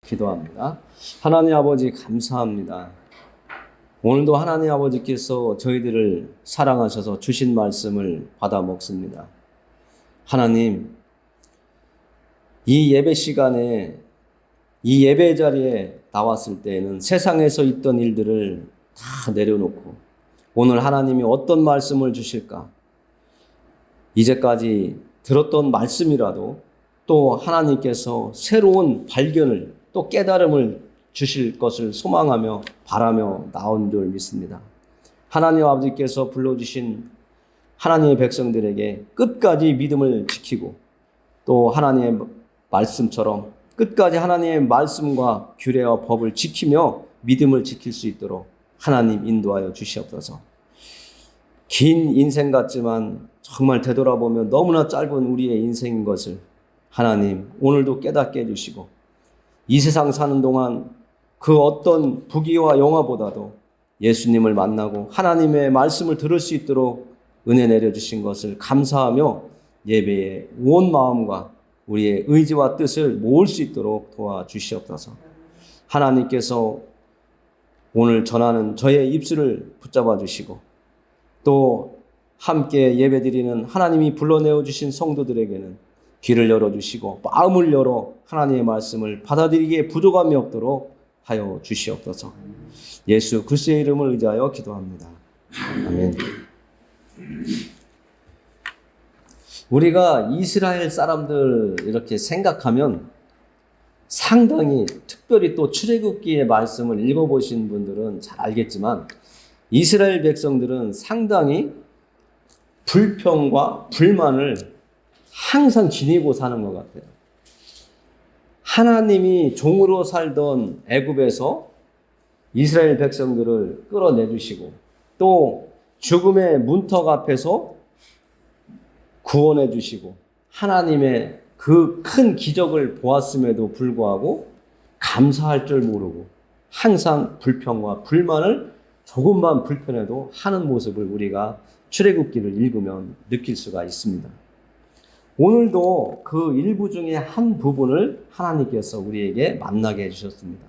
기도합니다. 하나님 아버지 감사합니다. 오늘도 하나님 아버지께서 저희들을 사랑하셔서 주신 말씀을 받아 먹습니다. 하나님, 이 예배 시간에 이 예배 자리에 나왔을 때에는 세상에서 있던 일들을 다 내려놓고 오늘 하나님이 어떤 말씀을 주실까? 이제까지 들었던 말씀이라도 또 하나님께서 새로운 발견을 또 깨달음을 주실 것을 소망하며 바라며 나온 줄 믿습니다. 하나님 아버지께서 불러주신 하나님의 백성들에게 끝까지 믿음을 지키고 또 하나님의 말씀처럼 끝까지 하나님의 말씀과 규례와 법을 지키며 믿음을 지킬 수 있도록 하나님 인도하여 주시옵소서. 긴 인생 같지만 정말 되돌아보면 너무나 짧은 우리의 인생인 것을 하나님 오늘도 깨닫게 해주시고 이 세상 사는 동안 그 어떤 부귀와 영화보다도 예수님을 만나고 하나님의 말씀을 들을 수 있도록 은혜 내려주신 것을 감사하며 예배에 온 마음과 우리의 의지와 뜻을 모을 수 있도록 도와주시옵소서. 하나님께서 오늘 전하는 저의 입술을 붙잡아 주시고 또 함께 예배드리는 하나님이 불러내어 주신 성도들에게는 귀를 열어주시고 마음을 열어 하나님의 말씀을 받아들이기에 부족함이 없도록 하여 주시옵소서. 예수 그리스도의 이름을 의지하여 기도합니다. 아멘. 우리가 이스라엘 사람들 이렇게 생각하면 상당히 특별히 또 출애굽기의 말씀을 읽어보신 분들은 잘 알겠지만 이스라엘 백성들은 상당히 불평과 불만을 항상 지니고 사는 것 같아요. 하나님이 종으로 살던 애굽에서 이스라엘 백성들을 끌어내주시고 또 죽음의 문턱 앞에서 구원해 주시고 하나님의 그 큰 기적을 보았음에도 불구하고 감사할 줄 모르고 항상 불평과 불만을 조금만 불편해도 하는 모습을 우리가 출애굽기를 읽으면 느낄 수가 있습니다. 오늘도 그 일부 중에 한 부분을 하나님께서 우리에게 만나게 해주셨습니다.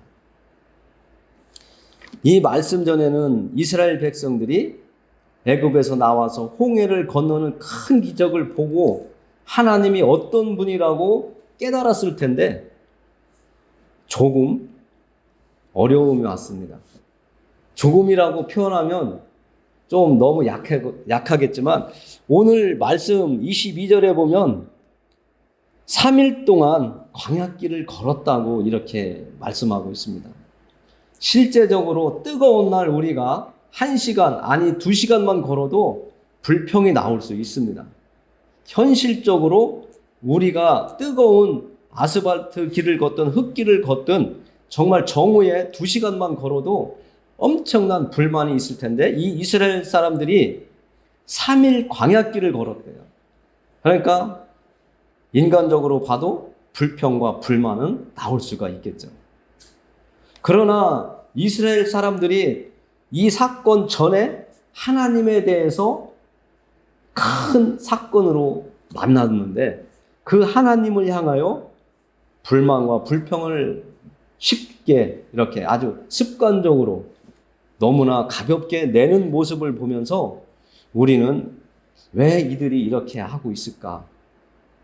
이 말씀 전에는 이스라엘 백성들이 애굽에서 나와서 홍해를 건너는 큰 기적을 보고 하나님이 어떤 분이라고 깨달았을 텐데 조금 어려움이 왔습니다. 조금이라고 표현하면 좀 너무 약하겠지만 오늘 말씀 22절에 보면 3일 동안 광야길을 걸었다고 이렇게 말씀하고 있습니다. 실제적으로 뜨거운 날 우리가 1시간 아니 2시간만 걸어도 불평이 나올 수 있습니다. 현실적으로 우리가 뜨거운 아스팔트 길을 걷든 흙길을 걷든 정말 정오에 2시간만 걸어도 엄청난 불만이 있을 텐데 이 이스라엘 사람들이 3일 광야길을 걸었대요. 그러니까 인간적으로 봐도 불평과 불만은 나올 수가 있겠죠. 그러나 이스라엘 사람들이 이 사건 전에 하나님에 대해서 큰 사건으로 만났는데 그 하나님을 향하여 불만과 불평을 쉽게 이렇게 아주 습관적으로 너무나 가볍게 내는 모습을 보면서 우리는 왜 이들이 이렇게 하고 있을까?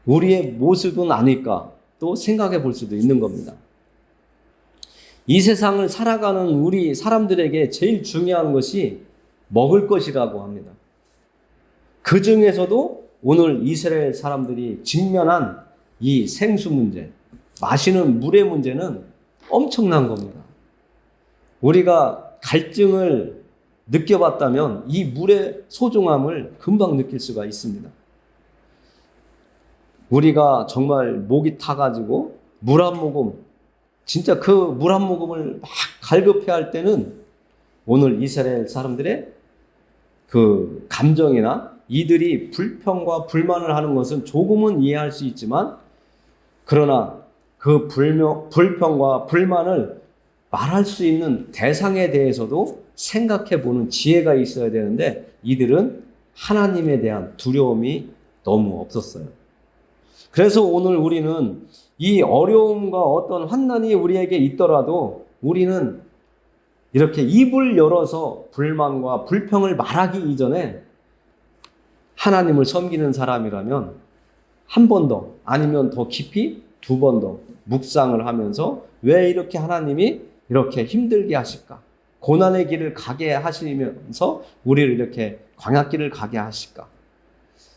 우리의 모습은 아닐까? 또 생각해 볼 수도 있는 겁니다. 이 세상을 살아가는 우리 사람들에게 제일 중요한 것이 먹을 것이라고 합니다. 그 중에서도 오늘 이스라엘 사람들이 직면한 이 생수 문제, 마시는 물의 문제는 엄청난 겁니다. 우리가 갈증을 느껴봤다면 이 물의 소중함을 금방 느낄 수가 있습니다. 우리가 정말 목이 타가지고 물 한 모금, 진짜 그 물 한 모금을 막 갈급해 할 때는 오늘 이스라엘 사람들의 그 감정이나 이들이 불평과 불만을 하는 것은 조금은 이해할 수 있지만 그러나 그 불평과 불만을 말할 수 있는 대상에 대해서도 생각해 보는 지혜가 있어야 되는데 이들은 하나님에 대한 두려움이 너무 없었어요. 그래서 오늘 우리는 이 어려움과 어떤 환난이 우리에게 있더라도 우리는 이렇게 입을 열어서 불만과 불평을 말하기 이전에 하나님을 섬기는 사람이라면 한 번 더 아니면 더 깊이 두 번 더 묵상을 하면서 왜 이렇게 하나님이 이렇게 힘들게 하실까? 고난의 길을 가게 하시면서 우리를 이렇게 광야길을 가게 하실까?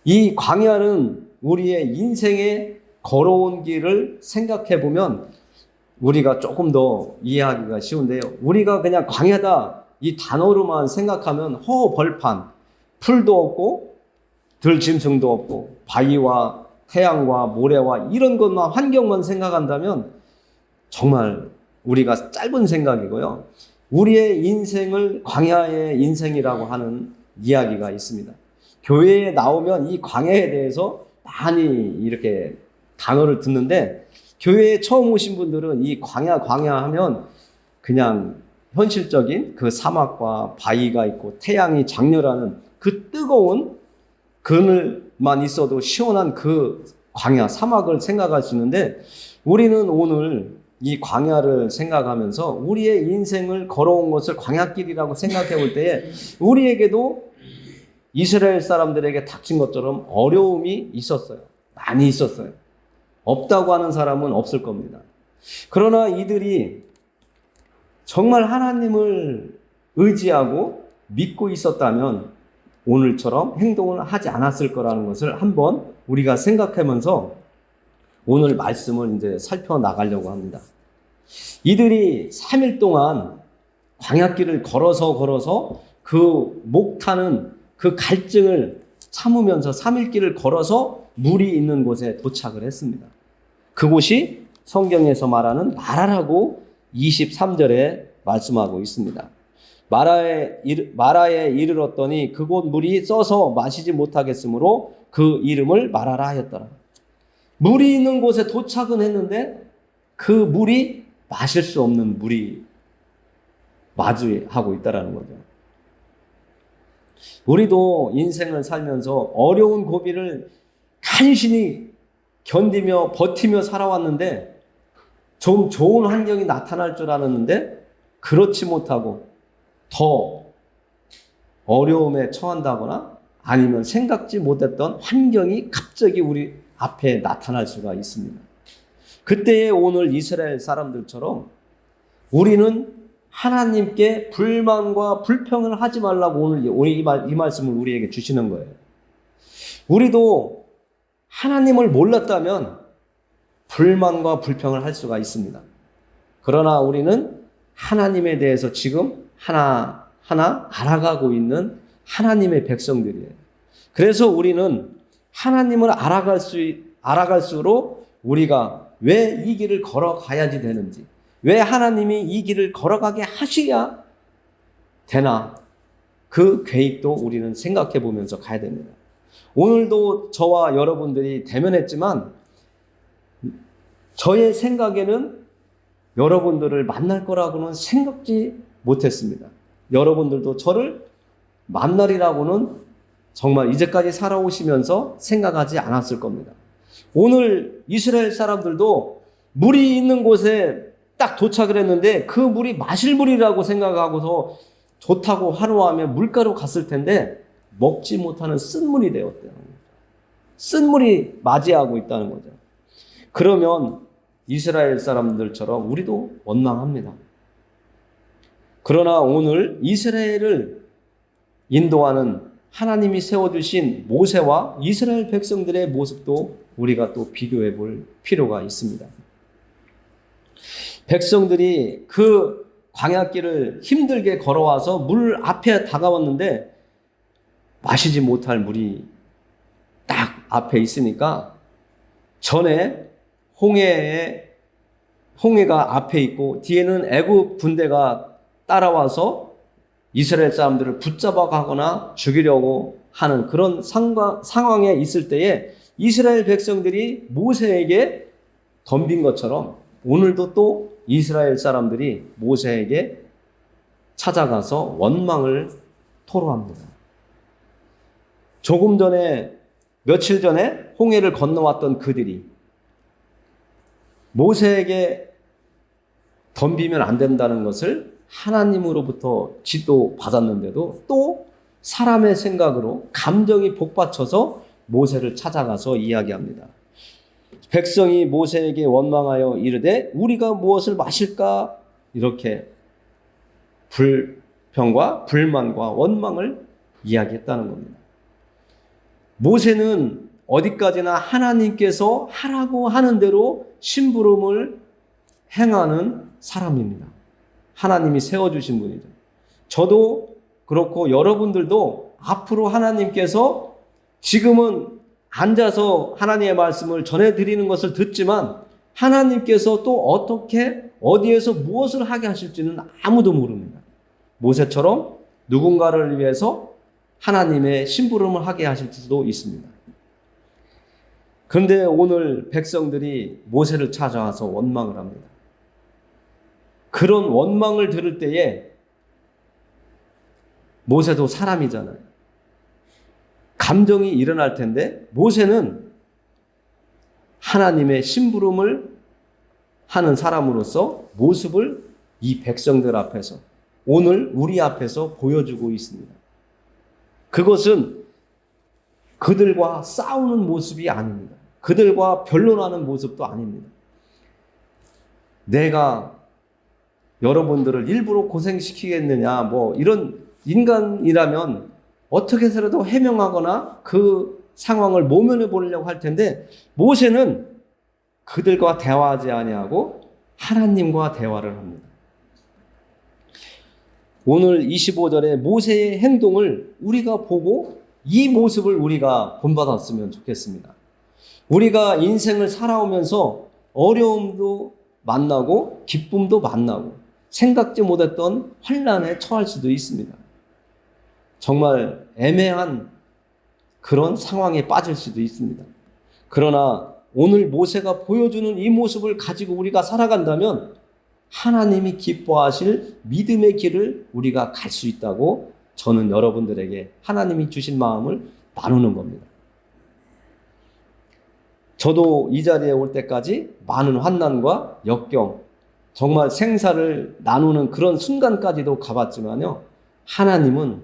이 광야는 우리의 인생의 걸어온 길을 생각해 보면 우리가 조금 더 이해하기가 쉬운데요. 우리가 그냥 광야다 이 단어로만 생각하면 허벌판, 풀도 없고 들짐승도 없고 바위와 태양과 모래와 이런 것만 환경만 생각한다면 정말 우리가 짧은 생각이고요. 우리의 인생을 광야의 인생이라고 하는 이야기가 있습니다. 교회에 나오면 이 광야에 대해서 많이 이렇게 단어를 듣는데 교회에 처음 오신 분들은 이 광야 하면 그냥 현실적인 그 사막과 바위가 있고 태양이 장렬하는 그 뜨거운 그늘만 있어도 시원한 그 광야 사막을 생각하시는데 우리는 오늘 이 광야를 생각하면서 우리의 인생을 걸어온 것을 광야길이라고 생각해 볼 때에 우리에게도 이스라엘 사람들에게 닥친 것처럼 어려움이 있었어요. 많이 있었어요. 없다고 하는 사람은 없을 겁니다. 그러나 이들이 정말 하나님을 의지하고 믿고 있었다면 오늘처럼 행동을 하지 않았을 거라는 것을 한번 우리가 생각하면서 오늘 말씀을 이제 살펴나가려고 합니다. 이들이 3일 동안 광야길을 걸어서 그 목타는 그 갈증을 참으면서 3일 길을 걸어서 물이 있는 곳에 도착을 했습니다. 그곳이 성경에서 말하는 마라라고 23절에 말씀하고 있습니다. 마라에 이르렀더니 그곳 물이 써서 마시지 못하겠으므로 그 이름을 마라라 하였더라. 물이 있는 곳에 도착은 했는데 그 물이 마실 수 없는 물이 마주하고 있다는 거죠. 우리도 인생을 살면서 어려운 고비를 간신히 견디며 버티며 살아왔는데 좀 좋은 환경이 나타날 줄 알았는데 그렇지 못하고 더 어려움에 처한다거나 아니면 생각지 못했던 환경이 갑자기 우리 앞에 나타날 수가 있습니다. 그때의 오늘 이스라엘 사람들처럼 우리는 하나님께 불만과 불평을 하지 말라고 오늘 이 말씀을 우리에게 주시는 거예요. 우리도 하나님을 몰랐다면 불만과 불평을 할 수가 있습니다. 그러나 우리는 하나님에 대해서 지금 하나하나 알아가고 있는 하나님의 백성들이에요. 그래서 우리는 하나님을 알아갈수록 우리가 왜 이 길을 걸어가야지 되는지, 왜 하나님이 이 길을 걸어가게 하셔야 되나, 그 계획도 우리는 생각해 보면서 가야 됩니다. 오늘도 저와 여러분들이 대면했지만 저의 생각에는 여러분들을 만날 거라고는 생각지 못했습니다. 여러분들도 저를 만날이라고는 정말 이제까지 살아오시면서 생각하지 않았을 겁니다. 오늘 이스라엘 사람들도 물이 있는 곳에 딱 도착을 했는데 그 물이 마실 물이라고 생각하고서 좋다고 환호하며 물가로 갔을 텐데 먹지 못하는 쓴물이 되었대요. 쓴물이 맞이하고 있다는 거죠. 그러면 이스라엘 사람들처럼 우리도 원망합니다. 그러나 오늘 이스라엘을 인도하는 하나님이 세워두신 모세와 이스라엘 백성들의 모습도 우리가 또 비교해 볼 필요가 있습니다. 백성들이 그 광야길을 힘들게 걸어와서 물 앞에 다가왔는데 마시지 못할 물이 딱 앞에 있으니까 전에 홍해가 앞에 있고 뒤에는 애굽 군대가 따라와서 이스라엘 사람들을 붙잡아 가거나 죽이려고 하는 그런 상황에 있을 때에 이스라엘 백성들이 모세에게 덤빈 것처럼 오늘도 또 이스라엘 사람들이 모세에게 찾아가서 원망을 토로합니다. 조금 전에 며칠 전에 홍해를 건너왔던 그들이 모세에게 덤비면 안 된다는 것을 하나님으로부터 지도 받았는데도 또 사람의 생각으로 감정이 복받쳐서 모세를 찾아가서 이야기합니다. 백성이 모세에게 원망하여 이르되 우리가 무엇을 마실까? 이렇게 불평과 불만과 원망을 이야기했다는 겁니다. 모세는 어디까지나 하나님께서 하라고 하는 대로 심부름을 행하는 사람입니다. 하나님이 세워주신 분이죠. 저도 그렇고 여러분들도 앞으로 하나님께서 지금은 앉아서 하나님의 말씀을 전해드리는 것을 듣지만 하나님께서 또 어떻게 어디에서 무엇을 하게 하실지는 아무도 모릅니다. 모세처럼 누군가를 위해서 하나님의 심부름을 하게 하실 수도 있습니다. 그런데 오늘 백성들이 모세를 찾아와서 원망을 합니다. 그런 원망을 들을 때에 모세도 사람이잖아요. 감정이 일어날 텐데 모세는 하나님의 심부름을 하는 사람으로서 모습을 이 백성들 앞에서 오늘 우리 앞에서 보여주고 있습니다. 그것은 그들과 싸우는 모습이 아닙니다. 그들과 변론하는 모습도 아닙니다. 내가 여러분들을 일부러 고생시키겠느냐, 이런 인간이라면 어떻게 해서라도 해명하거나 그 상황을 모면해 보려고 할 텐데 모세는 그들과 대화하지 아니하고 하나님과 대화를 합니다. 오늘 25절에 모세의 행동을 우리가 보고 이 모습을 우리가 본받았으면 좋겠습니다. 우리가 인생을 살아오면서 어려움도 만나고 기쁨도 만나고 생각지 못했던 환난에 처할 수도 있습니다. 정말 애매한 그런 상황에 빠질 수도 있습니다. 그러나 오늘 모세가 보여주는 이 모습을 가지고 우리가 살아간다면 하나님이 기뻐하실 믿음의 길을 우리가 갈 수 있다고 저는 여러분들에게 하나님이 주신 마음을 나누는 겁니다. 저도 이 자리에 올 때까지 많은 환난과 역경, 정말 생사를 나누는 그런 순간까지도 가봤지만요. 하나님은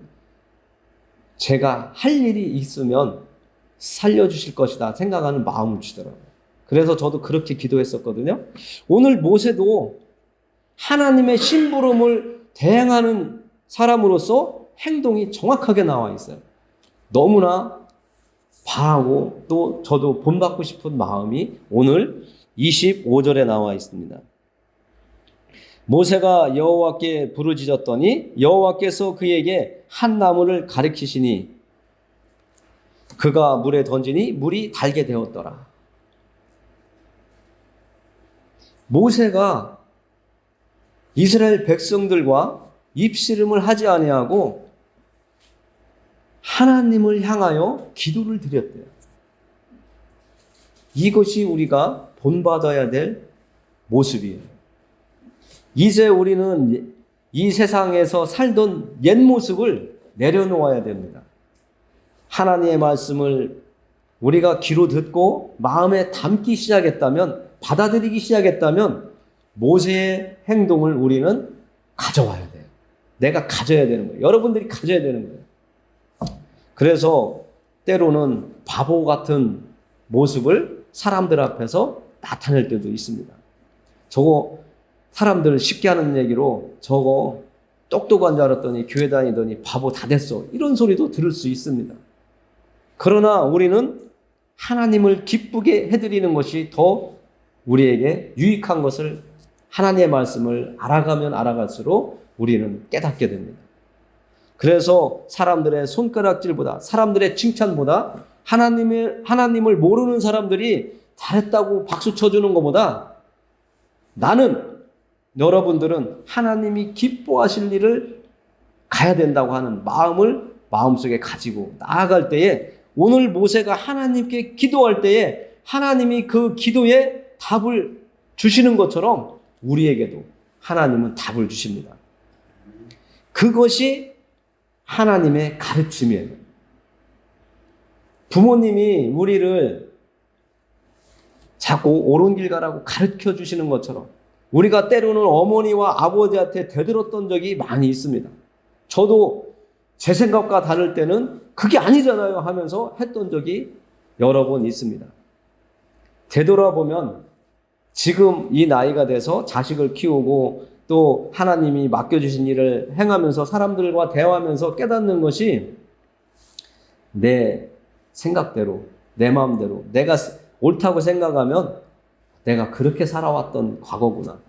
제가 할 일이 있으면 살려주실 것이다 생각하는 마음을 주더라고요. 그래서 저도 그렇게 기도했었거든요. 오늘 모세도 하나님의 심부름을 대행하는 사람으로서 행동이 정확하게 나와 있어요. 너무나 바라고 또 저도 본받고 싶은 마음이 오늘 25절에 나와 있습니다. 모세가 여호와께 부르짖었더니 여호와께서 그에게 한 나무를 가리키시니 그가 물에 던지니 물이 달게 되었더라. 모세가 이스라엘 백성들과 입씨름을 하지 아니하고 하나님을 향하여 기도를 드렸대요. 이것이 우리가 본받아야 될 모습이에요. 이제 우리는 이 세상에서 살던 옛 모습을 내려놓아야 됩니다. 하나님의 말씀을 우리가 귀로 듣고 마음에 담기 시작했다면, 받아들이기 시작했다면 모세의 행동을 우리는 가져와야 돼요. 내가 가져야 되는 거예요. 여러분들이 가져야 되는 거예요. 그래서 때로는 바보 같은 모습을 사람들 앞에서 나타낼 때도 있습니다. 저거 사람들 쉽게 하는 얘기로 저거 똑똑한 줄 알았더니 교회 다니더니 바보 다 됐어. 이런 소리도 들을 수 있습니다. 그러나 우리는 하나님을 기쁘게 해드리는 것이 더 우리에게 유익한 것을 하나님의 말씀을 알아가면 알아갈수록 우리는 깨닫게 됩니다. 그래서 사람들의 손가락질보다 사람들의 칭찬보다 하나님을 모르는 사람들이 잘했다고 박수 쳐주는 것보다 나는 여러분들은 하나님이 기뻐하실 일을 가야 된다고 하는 마음을 마음속에 가지고 나아갈 때에 오늘 모세가 하나님께 기도할 때에 하나님이 그 기도에 답을 주시는 것처럼 우리에게도 하나님은 답을 주십니다. 그것이 하나님의 가르침이에요. 부모님이 우리를 자꾸 옳은 길 가라고 가르쳐 주시는 것처럼 우리가 때로는 어머니와 아버지한테 되들었던 적이 많이 있습니다. 저도 제 생각과 다를 때는 그게 아니잖아요 하면서 했던 적이 여러 번 있습니다. 되돌아보면 지금 이 나이가 돼서 자식을 키우고 또 하나님이 맡겨주신 일을 행하면서 사람들과 대화하면서 깨닫는 것이 내 생각대로, 내 마음대로, 내가 옳다고 생각하면 내가 그렇게 살아왔던 과거구나.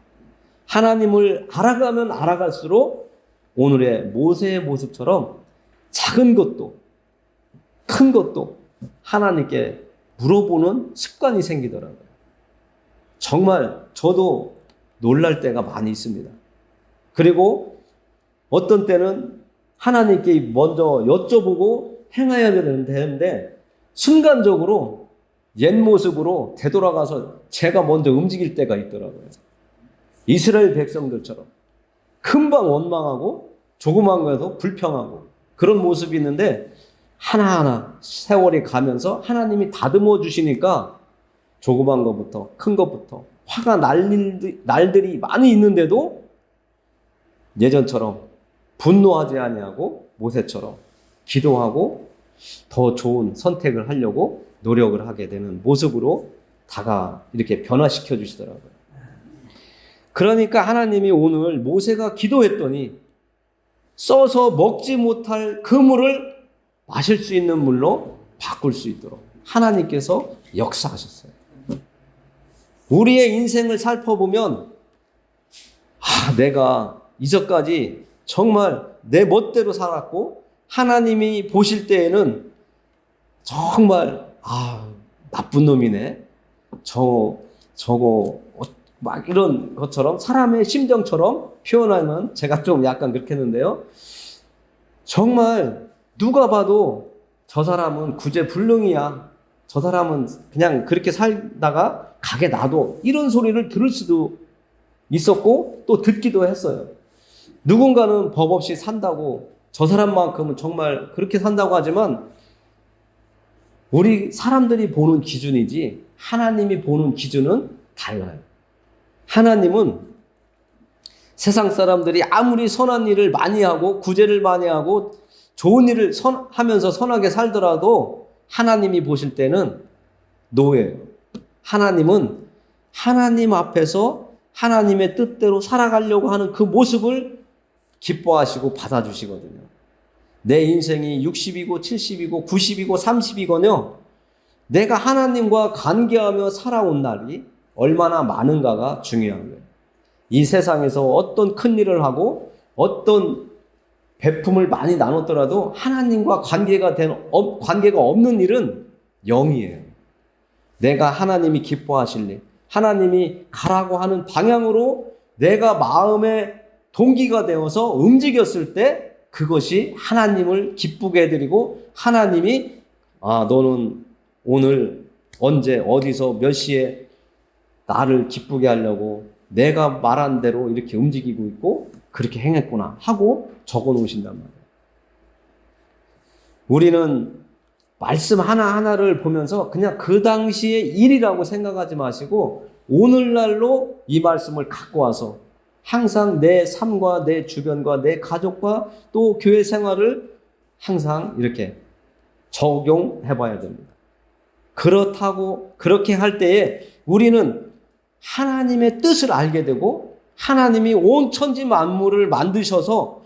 하나님을 알아가면 알아갈수록 오늘의 모세의 모습처럼 작은 것도 큰 것도 하나님께 물어보는 습관이 생기더라고요. 정말 저도 놀랄 때가 많이 있습니다. 그리고 어떤 때는 하나님께 먼저 여쭤보고 행해야 되는데 순간적으로 옛 모습으로 되돌아가서 제가 먼저 움직일 때가 있더라고요. 이스라엘 백성들처럼 금방 원망하고 조그만 거에도 불평하고 그런 모습이 있는데 하나하나 세월이 가면서 하나님이 다듬어 주시니까 조그만 것부터 큰 것부터 화가 날들이 많이 있는데도 예전처럼 분노하지 아니하고 모세처럼 기도하고 더 좋은 선택을 하려고 노력을 하게 되는 모습으로 이렇게 변화시켜 주시더라고요. 그러니까 하나님이 오늘 모세가 기도했더니 써서 먹지 못할 그물을 마실 수 있는 물로 바꿀 수 있도록 하나님께서 역사하셨어요. 우리의 인생을 살펴보면 내가 이전까지 정말 내 멋대로 살았고 하나님이 보실 때에는 정말 나쁜 놈이네. 저거 막 이런 것처럼 사람의 심정처럼 표현하면 제가 좀 약간 그렇게 했는데요. 정말 누가 봐도 저 사람은 구제불능이야. 저 사람은 그냥 그렇게 살다가 가게 놔둬. 이런 소리를 들을 수도 있었고 또 듣기도 했어요. 누군가는 법 없이 산다고 저 사람만큼은 정말 그렇게 산다고 하지만 우리 사람들이 보는 기준이지 하나님이 보는 기준은 달라요. 하나님은 세상 사람들이 아무리 선한 일을 많이 하고 구제를 많이 하고 좋은 일을 하면서 선하게 살더라도 하나님이 보실 때는 노예예요. 하나님은 하나님 앞에서 하나님의 뜻대로 살아가려고 하는 그 모습을 기뻐하시고 받아주시거든요. 내 인생이 60이고 70이고 90이고 30이거든요. 내가 하나님과 관계하며 살아온 날이 얼마나 많은가가 중요한 거예요. 이 세상에서 어떤 큰 일을 하고 어떤 배품을 많이 나눴더라도 하나님과 관계가 없는 일은 0이에요. 내가 하나님이 기뻐하실 일, 하나님이 가라고 하는 방향으로 내가 마음의 동기가 되어서 움직였을 때 그것이 하나님을 기쁘게 해드리고 하나님이 너는 오늘 언제 어디서 몇 시에 나를 기쁘게 하려고 내가 말한 대로 이렇게 움직이고 있고 그렇게 행했구나 하고 적어 놓으신단 말이에요. 우리는 말씀 하나하나를 보면서 그냥 그 당시의 일이라고 생각하지 마시고 오늘날로 이 말씀을 갖고 와서 항상 내 삶과 내 주변과 내 가족과 또 교회 생활을 항상 이렇게 적용해 봐야 됩니다. 그렇다고 그렇게 할 때에 우리는 하나님의 뜻을 알게 되고 하나님이 온 천지 만물을 만드셔서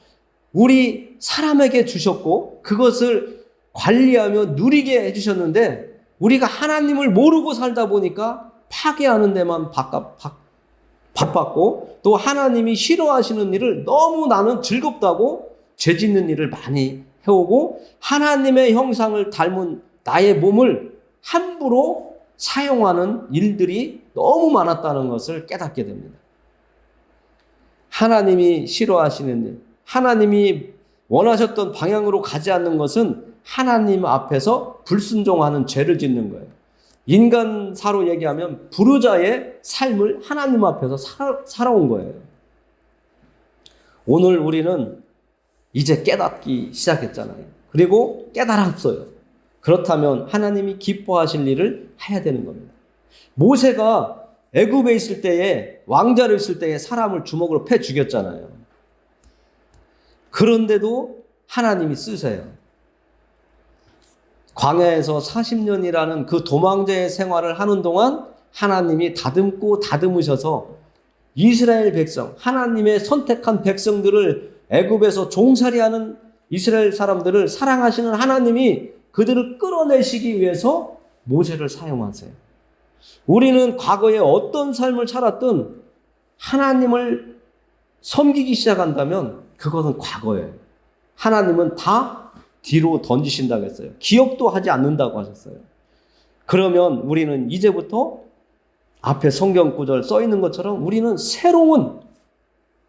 우리 사람에게 주셨고 그것을 관리하며 누리게 해주셨는데 우리가 하나님을 모르고 살다 보니까 파괴하는 데만 바빴고 또 하나님이 싫어하시는 일을 너무 나는 즐겁다고 죄짓는 일을 많이 해오고 하나님의 형상을 닮은 나의 몸을 함부로 사용하는 일들이 너무 많았다는 것을 깨닫게 됩니다. 하나님이 싫어하시는 일, 하나님이 원하셨던 방향으로 가지 않는 것은 하나님 앞에서 불순종하는 죄를 짓는 거예요. 인간사로 얘기하면 불의자의 삶을 하나님 앞에서 살아온 거예요. 오늘 우리는 이제 깨닫기 시작했잖아요. 그리고 깨달았어요. 그렇다면 하나님이 기뻐하실 일을 해야 되는 겁니다. 모세가 애굽에 있을 때에, 왕자로 있을 때에 사람을 주먹으로 패 죽였잖아요. 그런데도 하나님이 쓰세요. 광야에서 40년이라는 그 도망자의 생활을 하는 동안 하나님이 다듬고 다듬으셔서 이스라엘 백성, 하나님의 선택한 백성들을, 애굽에서 종살이하는 이스라엘 사람들을 사랑하시는 하나님이 그들을 끌어내시기 위해서 모세를 사용하세요. 우리는 과거에 어떤 삶을 살았든 하나님을 섬기기 시작한다면 그것은 과거예요. 하나님은 다 뒤로 던지신다고 했어요. 기억도 하지 않는다고 하셨어요. 그러면 우리는 이제부터 앞에 성경 구절 써 있는 것처럼 우리는 새로운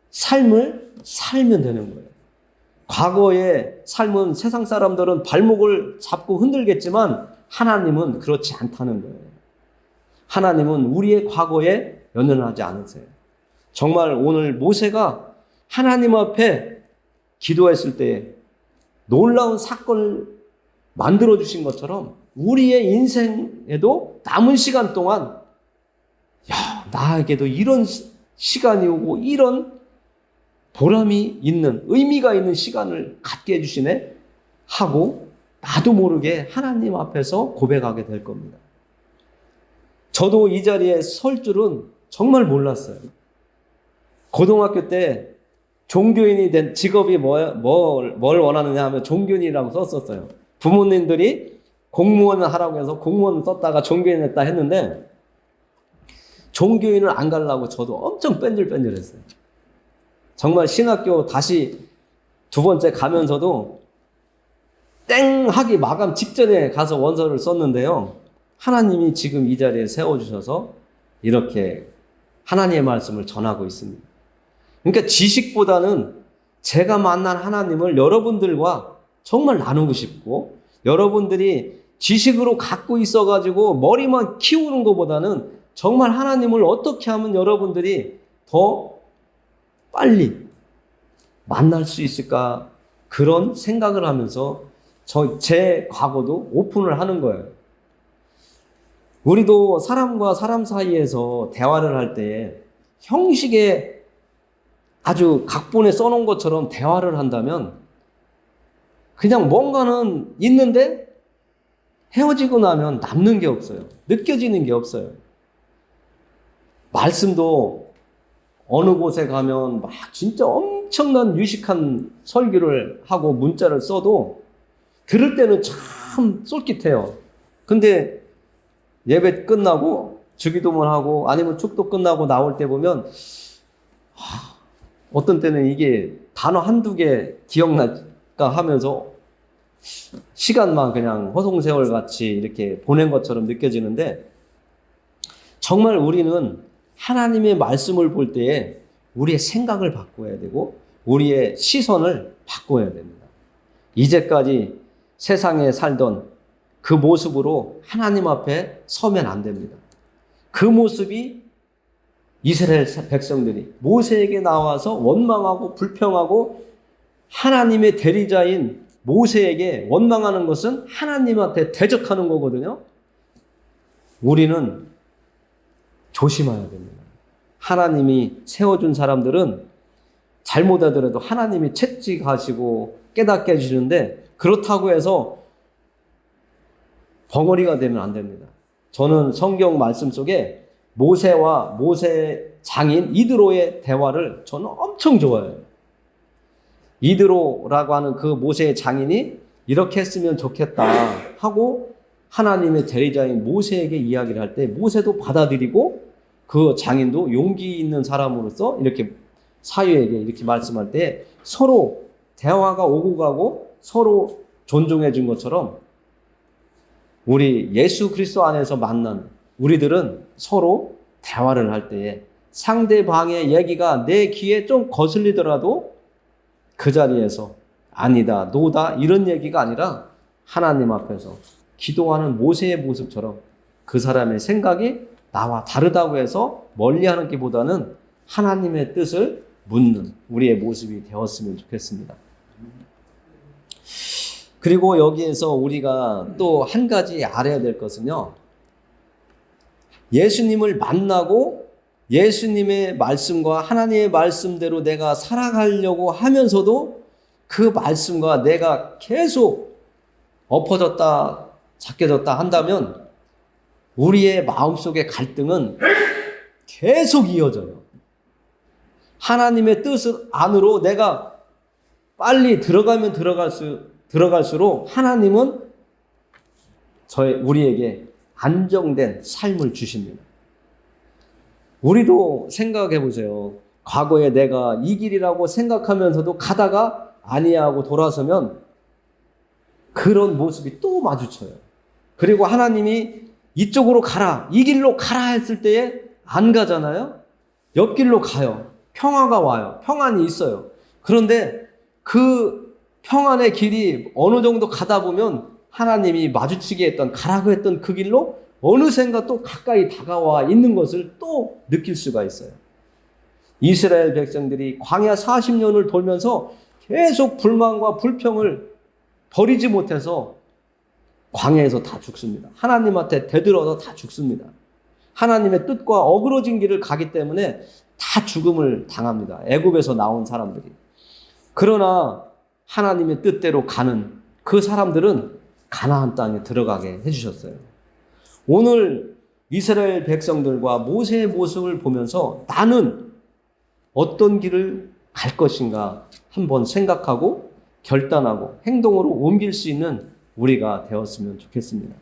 삶을 살면 되는 거예요. 과거의 삶은 세상 사람들은 발목을 잡고 흔들겠지만 하나님은 그렇지 않다는 거예요. 하나님은 우리의 과거에 연연하지 않으세요. 정말 오늘 모세가 하나님 앞에 기도했을 때 놀라운 사건을 만들어주신 것처럼 우리의 인생에도 남은 시간 동안 나에게도 이런 시간이 오고 이런 보람이 있는, 의미가 있는 시간을 갖게 해주시네 하고 나도 모르게 하나님 앞에서 고백하게 될 겁니다. 저도 이 자리에 설 줄은 정말 몰랐어요. 고등학교 때 종교인이 된 직업이 뭘 원하느냐 하면 종교인이라고 썼었어요. 부모님들이 공무원을 하라고 해서 공무원 썼다가 종교인 했다 했는데 종교인을 안 가려고 저도 엄청 뺀질뺀질했어요. 정말 신학교 다시 두 번째 가면서도 땡 하기 마감 직전에 가서 원서를 썼는데요. 하나님이 지금 이 자리에 세워주셔서 이렇게 하나님의 말씀을 전하고 있습니다. 그러니까 지식보다는 제가 만난 하나님을 여러분들과 정말 나누고 싶고, 여러분들이 지식으로 갖고 있어가지고 머리만 키우는 것보다는 정말 하나님을 어떻게 하면 여러분들이 더 빨리 만날 수 있을까, 그런 생각을 하면서 제 과거도 오픈을 하는 거예요. 우리도 사람과 사람 사이에서 대화를 할 때 형식에 아주 각본에 써놓은 것처럼 대화를 한다면 그냥 뭔가는 있는데 헤어지고 나면 남는 게 없어요. 느껴지는 게 없어요. 말씀도 어느 곳에 가면 막 진짜 엄청난 유식한 설교를 하고 문자를 써도 들을 때는 참 쏠깃해요. 근데 예배 끝나고 주기도문 하고 아니면 축도 끝나고 나올 때 보면 어떤 때는 이게 단어 한두 개 기억날까 하면서 시간만 그냥 허송세월 같이 이렇게 보낸 것처럼 느껴지는데, 정말 우리는 하나님의 말씀을 볼 때에 우리의 생각을 바꿔야 되고 우리의 시선을 바꿔야 됩니다. 이제까지 세상에 살던 그 모습으로 하나님 앞에 서면 안 됩니다. 그 모습이 이스라엘 백성들이 모세에게 나와서 원망하고 불평하고 하나님의 대리자인 모세에게 원망하는 것은 하나님한테 대적하는 거거든요. 우리는 조심해야 됩니다. 하나님이 세워준 사람들은 잘못하더라도 하나님이 채찍하시고 깨닫게 해주시는데, 그렇다고 해서 벙어리가 되면 안 됩니다. 저는 성경 말씀 속에 모세와 모세 장인 이드로의 대화를 저는 엄청 좋아해요. 이드로라고 하는 그 모세의 장인이 이렇게 했으면 좋겠다 하고 하나님의 대리자인 모세에게 이야기를 할 때 모세도 받아들이고 그 장인도 용기 있는 사람으로서 이렇게 사유에게 이렇게 말씀할 때 서로 대화가 오고 가고 서로 존중해 준 것처럼 우리 예수 그리스도 안에서 만난 우리들은 서로 대화를 할 때에 상대방의 얘기가 내 귀에 좀 거슬리더라도 그 자리에서 아니다, 노다 이런 얘기가 아니라 하나님 앞에서 기도하는 모세의 모습처럼 그 사람의 생각이 나와 다르다고 해서 멀리하는 것보다는 하나님의 뜻을 묻는 우리의 모습이 되었으면 좋겠습니다. 그리고 여기에서 우리가 또 한 가지 알아야 될 것은요. 예수님을 만나고 예수님의 말씀과 하나님의 말씀대로 내가 살아가려고 하면서도 그 말씀과 내가 계속 엎어졌다 작게졌다 한다면 우리의 마음속의 갈등은 계속 이어져요. 하나님의 뜻 안으로 내가 빨리 들어가면 들어갈수록 하나님은 우리에게 안정된 삶을 주십니다. 우리도 생각해 보세요. 과거에 내가 이 길이라고 생각하면서도 가다가 아니야 하고 돌아서면 그런 모습이 또 마주쳐요. 그리고 하나님이 이쪽으로 가라, 이 길로 가라 했을 때에 안 가잖아요. 옆길로 가요. 평화가 와요. 평안이 있어요. 그런데 그 평안의 길이 어느 정도 가다 보면 하나님이 마주치게 했던, 가라고 했던 그 길로 어느샌가 또 가까이 다가와 있는 것을 또 느낄 수가 있어요. 이스라엘 백성들이 광야 40년을 돌면서 계속 불만과 불평을 버리지 못해서 광야에서 다 죽습니다. 하나님한테 대들어서 다 죽습니다. 하나님의 뜻과 어그러진 길을 가기 때문에 다 죽음을 당합니다. 애굽에서 나온 사람들이. 그러나 하나님의 뜻대로 가는 그 사람들은 가나안 땅에 들어가게 해주셨어요. 오늘 이스라엘 백성들과 모세의 모습을 보면서 나는 어떤 길을 갈 것인가 한번 생각하고 결단하고 행동으로 옮길 수 있는 우리가 되었으면 좋겠습니다.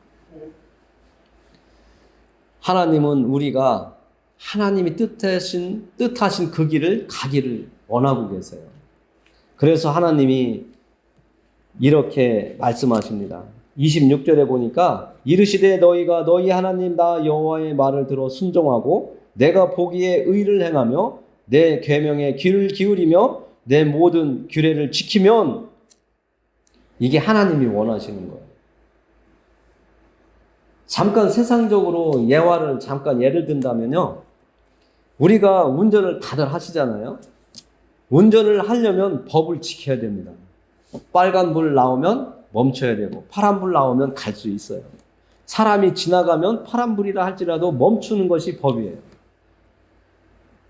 하나님은 우리가 하나님이 뜻하신 그 길을 가기를 원하고 계세요. 그래서 하나님이 이렇게 말씀하십니다. 26절에 보니까 이르시되 너희가 너희 하나님 나 여호와의 말을 들어 순종하고 내가 보기에 의를 행하며 내 계명에 귀를 기울이며 내 모든 규례를 지키면 이게 하나님이 원하시는 거예요. 잠깐 세상적으로 예를 든다면요. 우리가 운전을 다들 하시잖아요. 운전을 하려면 법을 지켜야 됩니다. 빨간 불 나오면 멈춰야 되고 파란 불 나오면 갈 수 있어요. 사람이 지나가면 파란 불이라 할지라도 멈추는 것이 법이에요.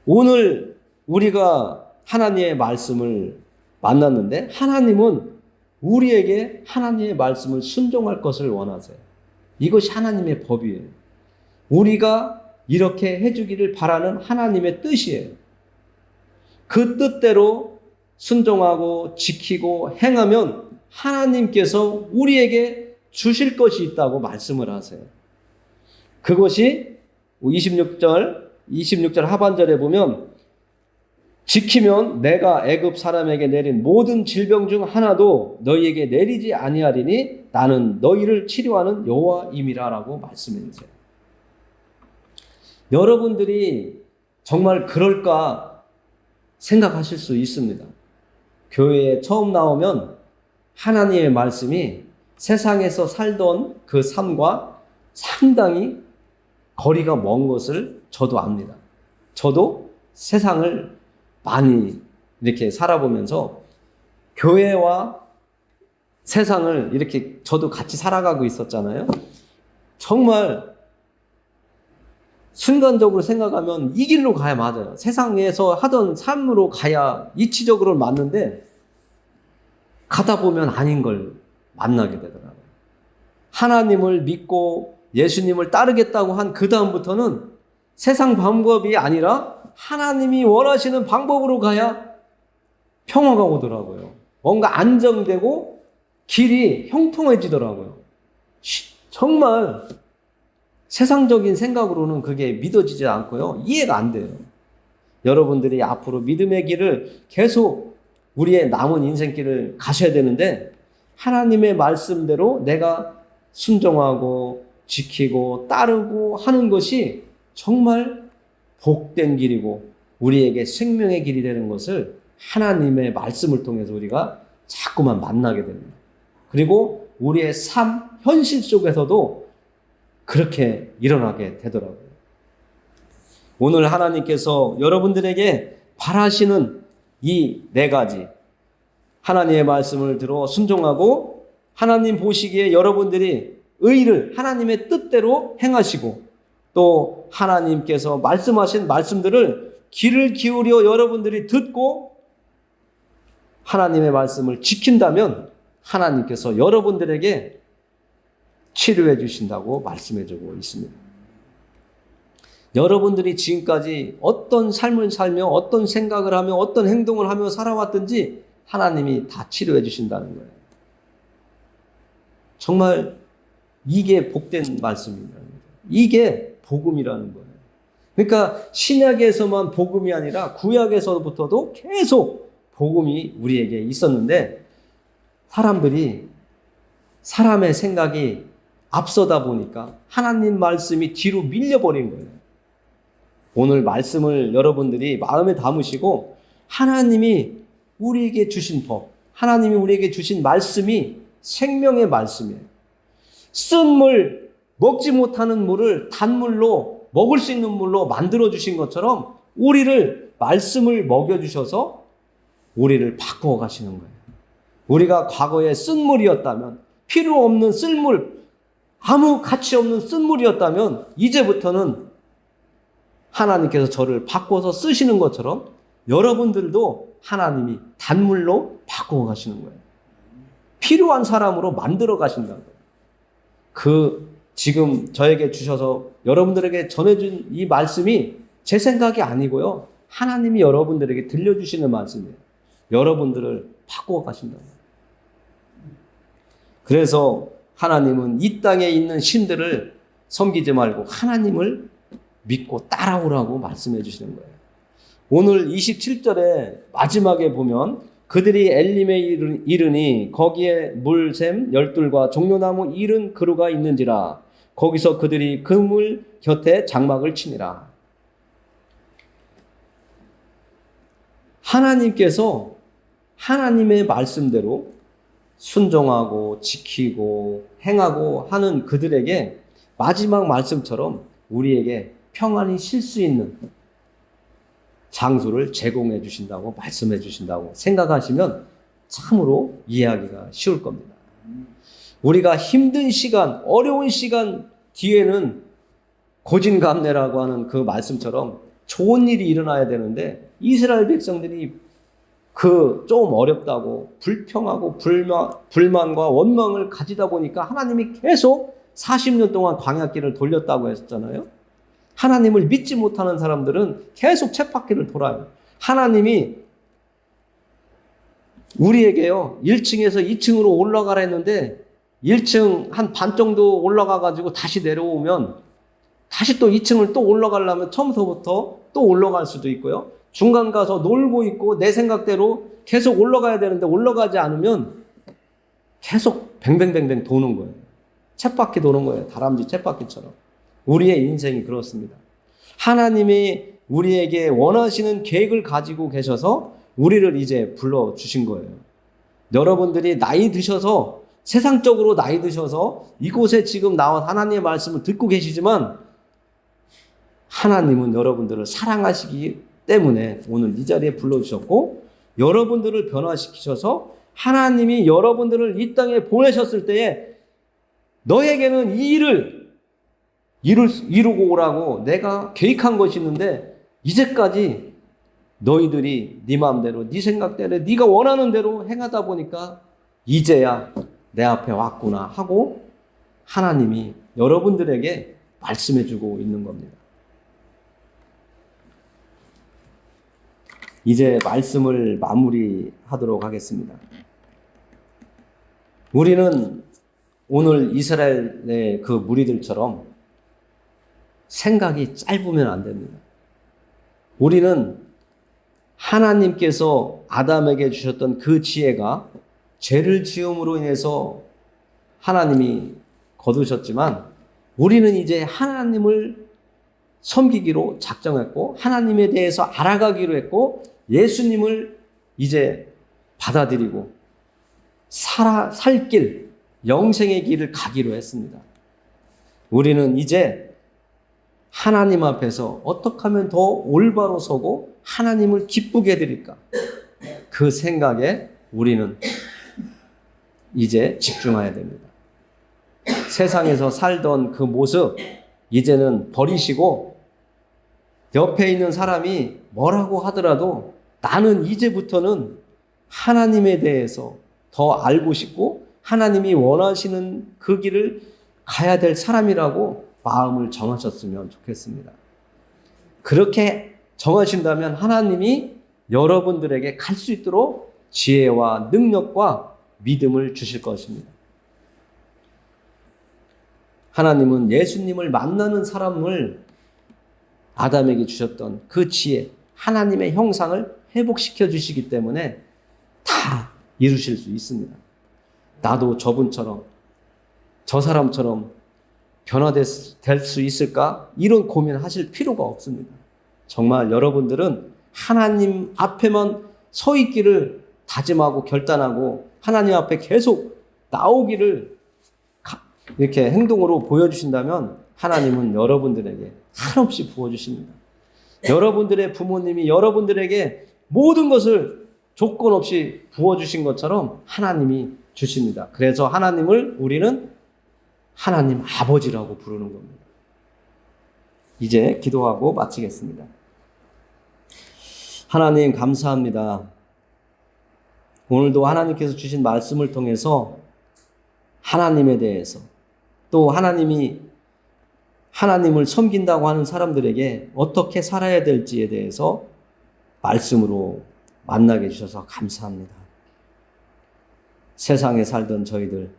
오늘 우리가 하나님의 말씀을 만났는데 하나님은 우리에게 하나님의 말씀을 순종할 것을 원하세요. 이것이 하나님의 법이에요. 우리가 이렇게 해주기를 바라는 하나님의 뜻이에요. 그 뜻대로 순종하고 지키고 행하면 하나님께서 우리에게 주실 것이 있다고 말씀을 하세요. 그것이 26절 하반절에 보면 지키면 내가 애굽 사람에게 내린 모든 질병 중 하나도 너희에게 내리지 아니하리니 나는 너희를 치료하는 여호와임이라라고 말씀해 주세요. 여러분들이 정말 그럴까 생각하실 수 있습니다. 교회에 처음 나오면 하나님의 말씀이 세상에서 살던 그 삶과 상당히 거리가 먼 것을 저도 압니다. 저도 세상을 많이 이렇게 살아보면서 교회와 세상을 이렇게 저도 같이 살아가고 있었잖아요. 정말 순간적으로 생각하면 이 길로 가야 맞아요. 세상에서 하던 삶으로 가야 이치적으로 맞는데 가다 보면 아닌 걸 만나게 되더라고요. 하나님을 믿고 예수님을 따르겠다고 한 그 다음부터는 세상 방법이 아니라 하나님이 원하시는 방법으로 가야 평화가 오더라고요. 뭔가 안정되고 길이 형통해지더라고요. 정말 세상적인 생각으로는 그게 믿어지지 않고요. 이해가 안 돼요. 여러분들이 앞으로 믿음의 길을 계속 우리의 남은 인생길을 가셔야 되는데 하나님의 말씀대로 내가 순종하고 지키고 따르고 하는 것이 정말 복된 길이고 우리에게 생명의 길이 되는 것을 하나님의 말씀을 통해서 우리가 자꾸만 만나게 됩니다. 그리고 우리의 삶, 현실 속에서도 그렇게 일어나게 되더라고요. 오늘 하나님께서 여러분들에게 바라시는 이 4가지 하나님의 말씀을 들어 순종하고 하나님 보시기에 여러분들이 의를 하나님의 뜻대로 행하시고 또 하나님께서 말씀하신 말씀들을 귀를 기울여 여러분들이 듣고 하나님의 말씀을 지킨다면 하나님께서 여러분들에게 치료해 주신다고 말씀해 주고 있습니다. 여러분들이 지금까지 어떤 삶을 살며 어떤 생각을 하며 어떤 행동을 하며 살아왔든지 하나님이 다 치료해 주신다는 거예요. 정말 이게 복된 말씀입니다. 이게 복음이라는 거예요. 그러니까 신약에서만 복음이 아니라 구약에서부터도 계속 복음이 우리에게 있었는데 사람들이 사람의 생각이 앞서다 보니까 하나님 말씀이 뒤로 밀려버린 거예요. 오늘 말씀을 여러분들이 마음에 담으시고 하나님이 우리에게 주신 법, 하나님이 우리에게 주신 말씀이 생명의 말씀이에요. 쓴 물, 먹지 못하는 물을 단물로 먹을 수 있는 물로 만들어 주신 것처럼 우리를 말씀을 먹여주셔서 우리를 바꾸어 가시는 거예요. 우리가 과거에 쓴 물이었다면, 필요 없는 쓸물, 아무 가치 없는 쓴 물이었다면 이제부터는 하나님께서 저를 바꿔서 쓰시는 것처럼 여러분들도 하나님이 단물로 바꾸어 가시는 거예요. 필요한 사람으로 만들어 가신다는 거예요. 지금 저에게 주셔서 여러분들에게 전해준 이 말씀이 제 생각이 아니고요. 하나님이 여러분들에게 들려주시는 말씀이에요. 여러분들을 바꾸어 가신다는 거예요. 그래서 하나님은 이 땅에 있는 신들을 섬기지 말고 하나님을 믿고 따라오라고 말씀해 주시는 거예요. 오늘 27절에 마지막에 보면 그들이 엘림에 이르니 거기에 물샘 12과 종려나무 70그루가 있는지라 거기서 그들이 그 물 곁에 장막을 치니라. 하나님께서 하나님의 말씀대로 순종하고 지키고 행하고 하는 그들에게 마지막 말씀처럼 우리에게 평안이 쉴 수 있는 장소를 제공해 주신다고 말씀해 주신다고 생각하시면 참으로 이해하기가 쉬울 겁니다. 우리가 힘든 시간, 어려운 시간 뒤에는 고진감래라고 하는 그 말씀처럼 좋은 일이 일어나야 되는데 이스라엘 백성들이 좀 어렵다고 불평하고 불만과 원망을 가지다 보니까 하나님이 계속 40년 동안 광야길을 돌렸다고 했잖아요. 하나님을 믿지 못하는 사람들은 계속 쳇바퀴를 돌아요. 하나님이 우리에게요 1층에서 2층으로 올라가라 했는데 1층 한 반 정도 올라가 가지고 다시 내려오면 다시 또 2층을 또 올라가려면 처음부터 또 올라갈 수도 있고요. 중간 가서 놀고 있고 내 생각대로 계속 올라가야 되는데 올라가지 않으면 계속 뱅뱅뱅뱅 도는 거예요. 쳇바퀴 도는 거예요. 다람쥐 쳇바퀴처럼. 우리의 인생이 그렇습니다. 하나님이 우리에게 원하시는 계획을 가지고 계셔서 우리를 이제 불러주신 거예요. 여러분들이 나이 드셔서 세상적으로 나이 드셔서 이곳에 지금 나와 하나님의 말씀을 듣고 계시지만 하나님은 여러분들을 사랑하시기 때문에 오늘 이 자리에 불러주셨고 여러분들을 변화시키셔서 하나님이 여러분들을 이 땅에 보내셨을 때에 너에게는 이 일을 이루고 오라고 내가 계획한 것이 있는데 이제까지 너희들이 네 마음대로 네 생각대로 네가 원하는 대로 행하다 보니까 이제야 내 앞에 왔구나 하고 하나님이 여러분들에게 말씀해 주고 있는 겁니다. 이제 말씀을 마무리하도록 하겠습니다. 우리는 오늘 이스라엘의 그 무리들처럼 생각이 짧으면 안 됩니다. 우리는 하나님께서 아담에게 주셨던 그 지혜가 죄를 지음으로 인해서 하나님이 거두셨지만 우리는 이제 하나님을 섬기기로 작정했고 하나님에 대해서 알아가기로 했고 예수님을 이제 받아들이고 살 길, 영생의 길을 가기로 했습니다. 우리는 이제 하나님 앞에서 어떻게 하면 더 올바로 서고 하나님을 기쁘게 해드릴까? 그 생각에 우리는 이제 집중해야 됩니다. 세상에서 살던 그 모습 이제는 버리시고 옆에 있는 사람이 뭐라고 하더라도 나는 이제부터는 하나님에 대해서 더 알고 싶고 하나님이 원하시는 그 길을 가야 될 사람이라고 마음을 정하셨으면 좋겠습니다. 그렇게 정하신다면 하나님이 여러분들에게 갈 수 있도록 지혜와 능력과 믿음을 주실 것입니다. 하나님은 예수님을 만나는 사람을 아담에게 주셨던 그 지혜, 하나님의 형상을 회복시켜 주시기 때문에 다 이루실 수 있습니다. 나도 저분처럼, 저 사람처럼 변화될 수 있을까? 이런 고민하실 필요가 없습니다. 정말 여러분들은 하나님 앞에만 서 있기를 다짐하고 결단하고 하나님 앞에 계속 나오기를 이렇게 행동으로 보여주신다면 하나님은 여러분들에게 한없이 부어주십니다. 여러분들의 부모님이 여러분들에게 모든 것을 조건 없이 부어주신 것처럼 하나님이 주십니다. 그래서 하나님을 우리는 하나님 아버지라고 부르는 겁니다. 이제 기도하고 마치겠습니다. 하나님 감사합니다. 오늘도 하나님께서 주신 말씀을 통해서 하나님에 대해서 또 하나님이 하나님을 섬긴다고 하는 사람들에게 어떻게 살아야 될지에 대해서 말씀으로 만나게 해주셔서 감사합니다. 세상에 살던 저희들,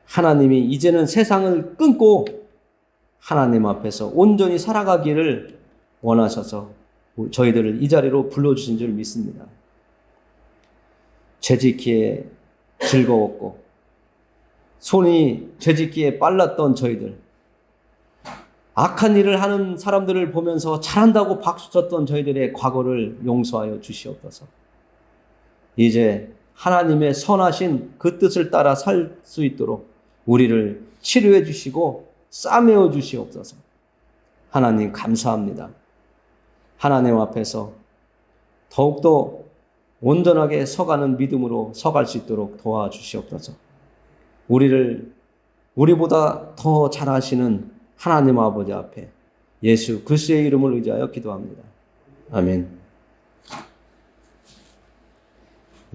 하나님이 이제는 세상을 끊고 하나님 앞에서 온전히 살아가기를 원하셔서 저희들을 이 자리로 불러주신 줄 믿습니다. 죄짓기에 즐거웠고 손이 죄짓기에 빨랐던 저희들, 악한 일을 하는 사람들을 보면서 잘한다고 박수쳤던 저희들의 과거를 용서하여 주시옵소서. 이제 하나님의 선하신 그 뜻을 따라 살 수 있도록 우리를 치료해 주시고 싸매어 주시옵소서. 하나님 감사합니다. 하나님 앞에서 더욱더 온전하게 서가는 믿음으로 서갈 수 있도록 도와주시옵소서. 우리보다 더 잘하시는 하나님 아버지 앞에 예수 그리스도의 이름을 의지하여 기도합니다. 아멘.